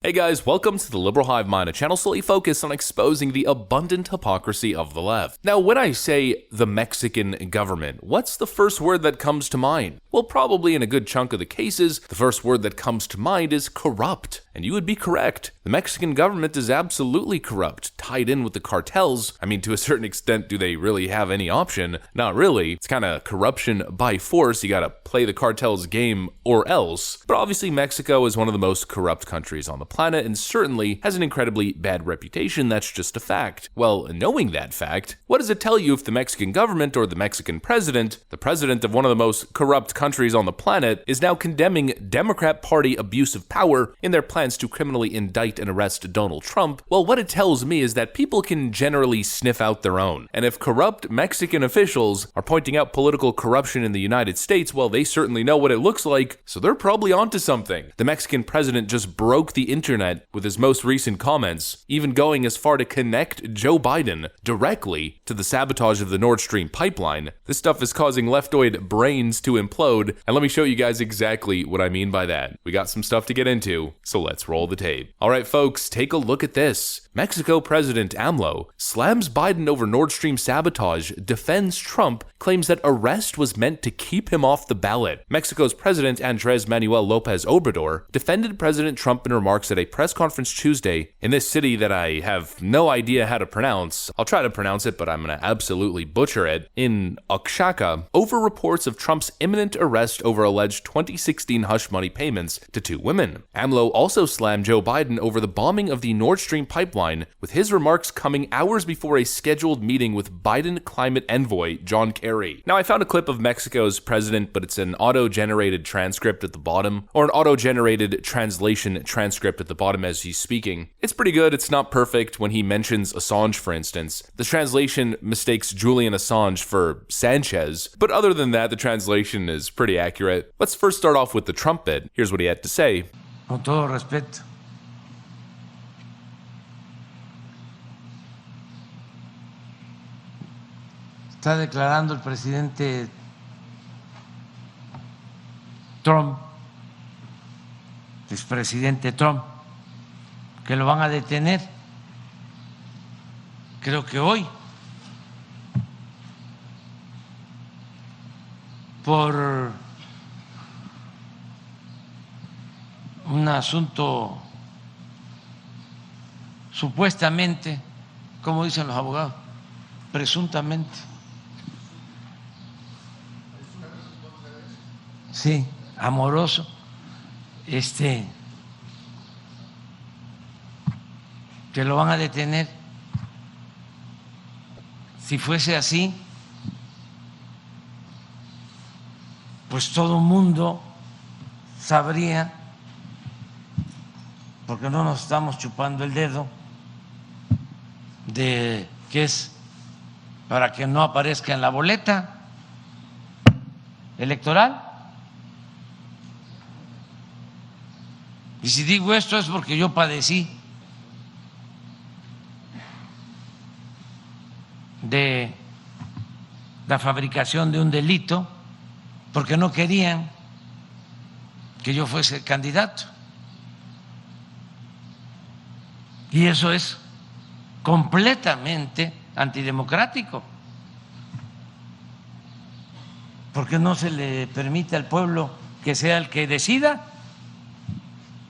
Hey guys, welcome to the Liberal Hive Mind, a channel solely focused on exposing the abundant hypocrisy of the left. Now, when I say the Mexican government, what's the first word that comes to mind? Well, probably in a good chunk of the cases, the first word that comes to mind is corrupt. And you would be correct. The Mexican government is absolutely corrupt, tied in with the cartels. I mean, to a certain extent, do they really have any option? Not really. It's kind of corruption by force. You gotta play the cartel's game or else. But obviously, Mexico is one of the most corrupt countries on the planet and certainly has an incredibly bad reputation. That's just a fact. Well, knowing that fact, what does it tell you if the Mexican government or the Mexican president, the president of one of the most corrupt countries on the planet, is now condemning Democrat Party abuse of power in their plans to criminally indict and arrest Donald Trump? Well, what it tells me is that people can generally sniff out their own. And if corrupt Mexican officials are pointing out political corruption in the United States, well, they certainly know what it looks like, so they're probably onto something. The Mexican president just broke the internet with his most recent comments, even going as far to connect Joe Biden directly to the sabotage of the Nord Stream pipeline. This stuff is causing leftoid brains to implode, and let me show you guys exactly what I mean by that. We got some stuff to get into, so let's roll the tape. Alright folks, take a look at this. Mexico President AMLO slams Biden over Nord Stream sabotage, defends Trump, claims that arrest was meant to keep him off the ballot. Mexico's President Andrés Manuel López Obrador defended President Trump in remarks at a press conference Tuesday in this city that I have no idea how to pronounce. I'll try to pronounce it, but I'm gonna absolutely butcher it. In Oaxaca, over reports of Trump's imminent arrest over alleged 2016 hush money payments to two women. AMLO also slammed Joe Biden over the bombing of the Nord Stream pipeline, with his remarks coming hours before a scheduled meeting with Biden climate envoy John Kerry. Now, I found a clip of Mexico's president, but it's an auto-generated transcript at the bottom, or an auto-generated translation transcript at the bottom as he's speaking. It's pretty good. It's not perfect. When he mentions Assange, for instance, the translation mistakes Julian Assange for Sanchez, but other than that, the translation is pretty accurate. Let's first start off with the Trump bit. Here's what he had to say. Con todo respeto, está declarando el presidente Trump, expresidente Trump, que lo van a detener, creo que hoy, por un asunto supuestamente, como dicen los abogados, presuntamente. Sí, amoroso, que lo van a detener. Si fuese así, pues todo el mundo sabría, porque no nos estamos chupando el dedo, de que es para que no aparezca en la boleta electoral. Y si digo esto es porque yo padecí de la fabricación de un delito, porque no querían que yo fuese candidato. Y eso es completamente antidemocrático, porque no se le permite al pueblo que sea el que decida.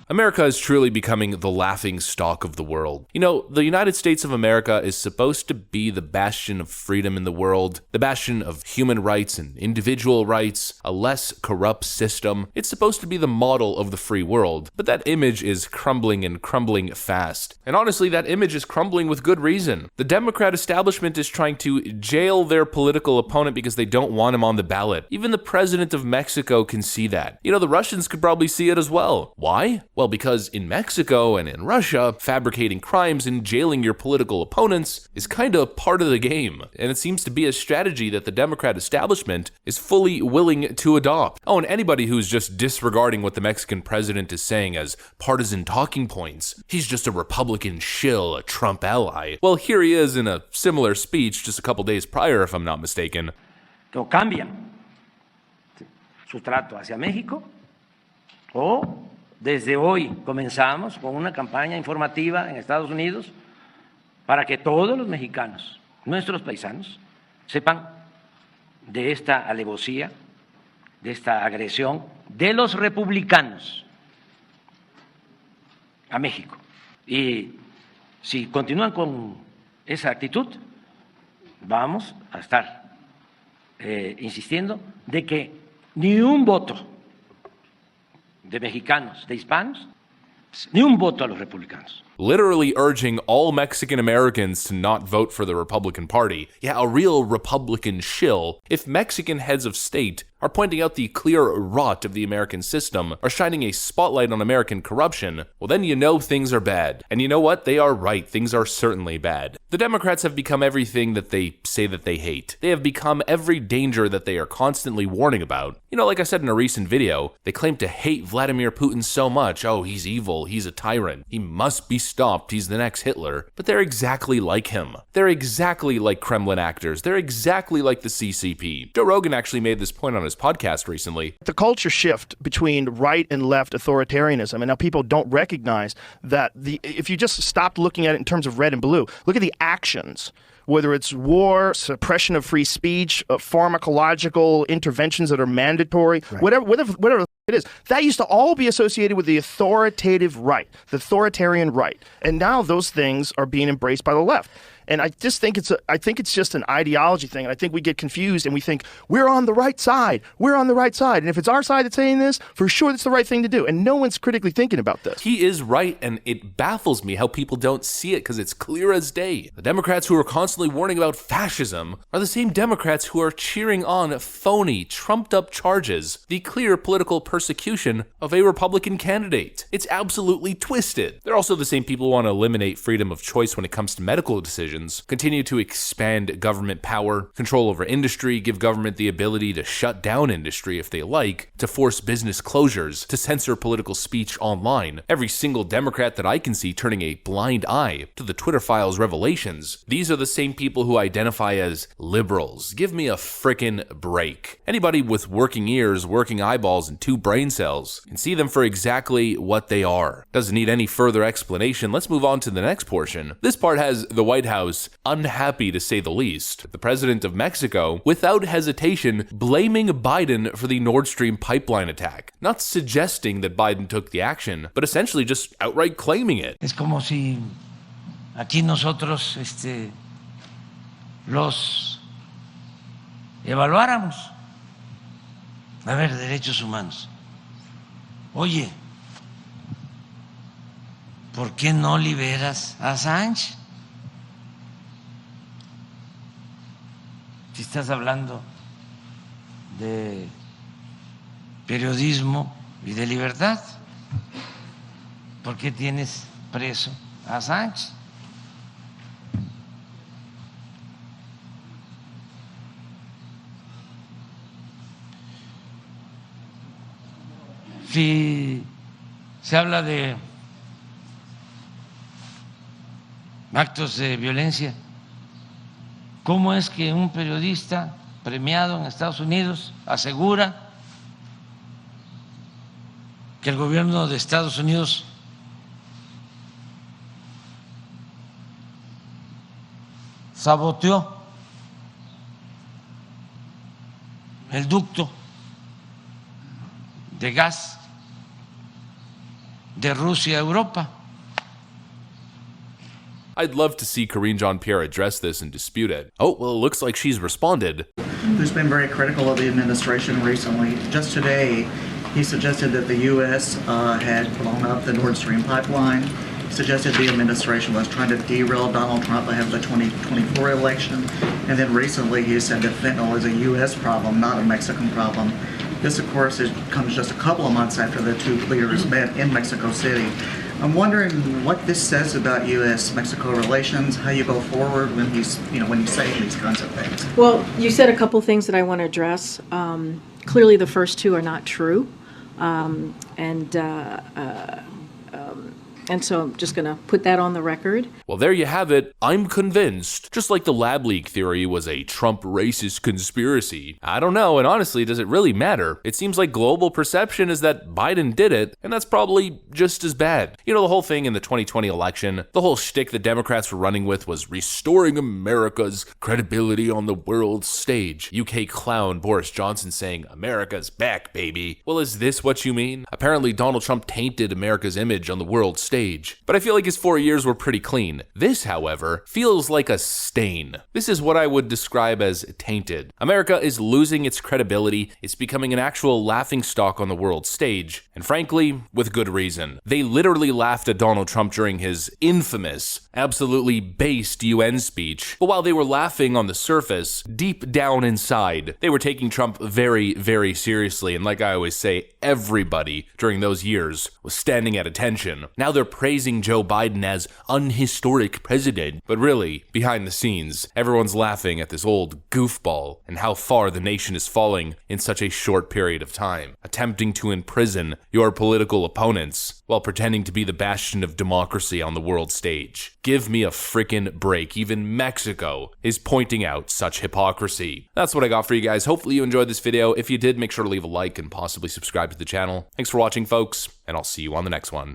America is truly becoming the laughing stock of the world. You know, the United States of America is supposed to be the bastion of freedom in the world, the bastion of human rights and individual rights, a less corrupt system. It's supposed to be the model of the free world, but that image is crumbling and crumbling fast. And honestly, that image is crumbling with good reason. The Democrat establishment is trying to jail their political opponent because they don't want him on the ballot. Even the president of Mexico can see that. You know, the Russians could probably see it as well. Why? Well, because in Mexico and in Russia, fabricating crimes and jailing your political opponents is kind of part of the game, and it seems to be a strategy that the Democrat establishment is fully willing to adopt. Oh, and anybody who's just disregarding what the Mexican president is saying as partisan talking points, he's just a Republican shill, a Trump ally. Well, here he is in a similar speech just a couple days prior, if I'm not mistaken. O cambian su trato hacia México o desde hoy comenzamos con una campaña informativa en Estados Unidos para que todos los mexicanos, nuestros paisanos, sepan de esta alevosía, de esta agresión de los republicanos a México. Y si continúan con esa actitud, vamos a estar insistiendo de que ni un voto de mexicanos, de hispanos, ni un voto a los republicanos. Literally urging all Mexican Americans to not vote for the Republican Party. Yeah, a real Republican shill. If Mexican heads of state are pointing out the clear rot of the American system, are shining a spotlight on American corruption, well then you know things are bad. And you know what? They are right. Things are certainly bad. The Democrats have become everything that they say that they hate. They have become every danger that they are constantly warning about. You know, like I said in a recent video, they claim to hate Vladimir Putin so much. Oh, he's evil. He's a tyrant. He must be stopped. He's the next Hitler. But they're exactly like him. They're exactly like Kremlin actors. They're exactly like the CCP. Joe Rogan actually made this point on his podcast recently. The culture shift between right and left authoritarianism, and now people don't recognize that if you just stopped looking at it in terms of red and blue, look at the actions. Whether it's war, suppression of free speech, pharmacological interventions that are mandatory, right. whatever it is, that used to all be associated with the authoritative right, the authoritarian right. And now those things are being embraced by the left. And I just think it's just an ideology thing. And I think we get confused and we think we're on the right side. We're on the right side. And if it's our side that's saying this, for sure that's the right thing to do. And no one's critically thinking about this. He is right, and it baffles me how people don't see it because it's clear as day. The Democrats who are constantly warning about fascism are the same Democrats who are cheering on phony, trumped-up charges, the clear political persecution of a Republican candidate. It's absolutely twisted. They're also the same people who want to eliminate freedom of choice when it comes to medical decisions, continue to expand government power, control over industry, give government the ability to shut down industry if they like, to force business closures, to censor political speech online. Every single Democrat that I can see turning a blind eye to the Twitter files revelations. These are the same people who identify as liberals. Give me a frickin' break. Anybody with working ears, working eyeballs, and 2 brain cells can see them for exactly what they are. Doesn't need any further explanation. Let's move on to the next portion. This part has the White House unhappy to say the least. The president of Mexico, without hesitation, blaming Biden for the Nord Stream pipeline attack. Not suggesting that Biden took the action, but essentially just outright claiming it. Es como si aquí nosotros los evaluáramos. A ver, derechos humanos. Oye, ¿por qué no liberas a Sánchez? Si estás hablando de periodismo y de libertad, ¿por qué tienes preso a Sánchez? Si se habla de actos de violencia, ¿cómo es que un periodista premiado en Estados Unidos asegura que el gobierno de Estados Unidos saboteó el ducto de gas de Rusia a Europa? I'd love to see Karine Jean-Pierre address this and dispute it. Oh, well, it looks like she's responded. Who's been very critical of the administration recently. Just today, he suggested that the U.S. had blown up the Nord Stream pipeline, suggested the administration was trying to derail Donald Trump ahead of the 2024 election, and then recently he said that fentanyl is a U.S. problem, not a Mexican problem. This, of course, comes just a couple of months after the 2 leaders met in Mexico City. I'm wondering what this says about U.S.-Mexico relations, how you go forward when he's, when you say these kinds of things. Well, you said a couple things that I want to address. Clearly, the first 2 are not true, And so I'm just going to put that on the record. Well, there you have it. I'm convinced. Just like the lab leak theory was a Trump racist conspiracy. I don't know, and honestly, does it really matter? It seems like global perception is that Biden did it, and that's probably just as bad. You know, the whole thing in the 2020 election, the whole shtick the Democrats were running with was restoring America's credibility on the world stage. UK clown Boris Johnson saying, "America's back, baby." Well, is this what you mean? Apparently, Donald Trump tainted America's image on the world stage. But I feel like his 4 years were pretty clean. This, however, feels like a stain. This is what I would describe as tainted. America is losing its credibility. It's becoming an actual laughingstock on the world stage. And frankly, with good reason. They literally laughed at Donald Trump during his infamous, absolutely based UN speech. But while they were laughing on the surface, deep down inside, they were taking Trump very, very seriously. And like I always say, everybody during those years was standing at attention. Now they're praising Joe Biden as unhistoric president. But really, behind the scenes, everyone's laughing at this old goofball and how far the nation is falling in such a short period of time, attempting to imprison your political opponents while pretending to be the bastion of democracy on the world stage. Give me a frickin' break. Even Mexico is pointing out such hypocrisy. That's what I got for you guys. Hopefully you enjoyed this video. If you did, make sure to leave a like and possibly subscribe to the channel. Thanks for watching, folks, and I'll see you on the next one.